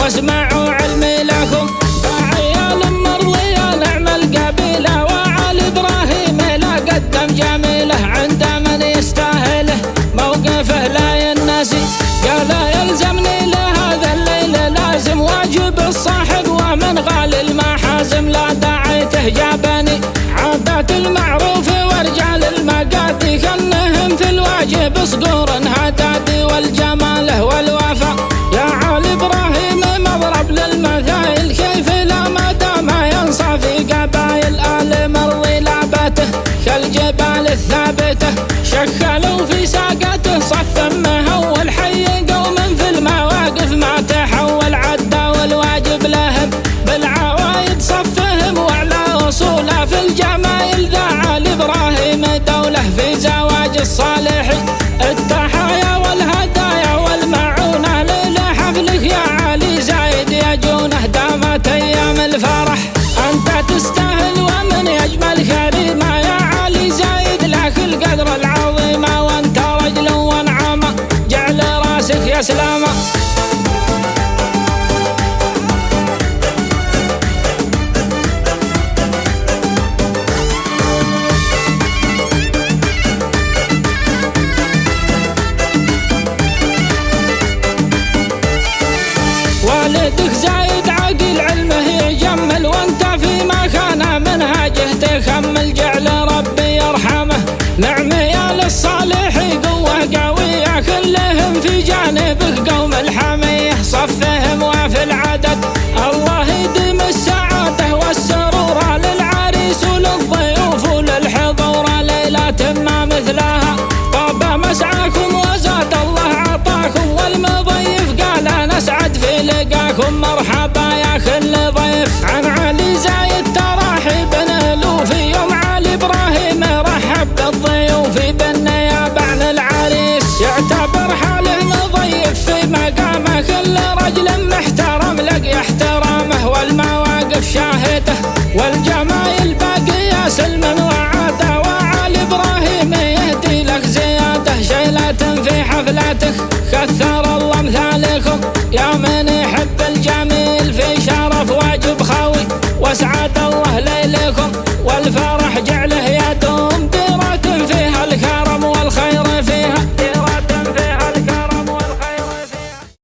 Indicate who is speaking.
Speaker 1: واسمعوا علمي لكم. عيال مرضية نعم القبيلة، وعلي إبراهيم لا قدم جميلة، عند من يستاهله موقفه لا ينسي. قال يلزمني لهذا الليل لازم، واجب الصاحب ومن غالي المحازم، لا داعيته جابني عادات المعروف ورجال المقادي، خلهم في الواجب صقور هدادي، والجمال والوفا يا علي إبراهيم مضرب للمثايل، كيف لا ما دام ينصى في قبايل آل مرضي لابته كالجبال الثابته، شخلوا في ساقته صف مهول، حي قوم في المواقف ما تحول، عدى والواجب لهم بالعوايد صفهم، وعلى وصوله في الجمايل ذا علي إبراهيم دولة في زواج الصالحين، التحايا والهدايا والمعونة لحفلك يا علي زايد يجونه، دامت أيام الفرح أنت تستاهل ومن يجمل كريمة، يا علي زايد لك القدر العظيمة، وانت رجل ونعمة جعل راسك يا سلامة. والدك زايد عقل علمه يجمل، وانت في مكانه منهجه تكمل، جعل ربي يرحمه نعم يا للصالح قوة قوية، كلهم في جانبك قوم الحمية، صفهم وفي العدد الله يديم السعادة والسرور للعريس وللضيوف وللحضور، ليلة ما مثلها طاب مسعاكم وزاد الله عطاكم، والمضيف قال نسعد في لقاكم، مرحبا يا كل ضيف عن علي زايد تراحيب نالوف، يوم علي إبراهيم رحب بالضيوف بالنيابة عن العريس، يعتبر حاله مضيف في مقامه، كل رجل محترم لقي احترامه، والمواقف شاهده والجمايل باقية سلم وعاده، وعلي إبراهيم يهدي لك زياده شيلة في حفلاتك، كثر الله امثالكم يا من يحب الجميل، في شرف واجب خوي واسعد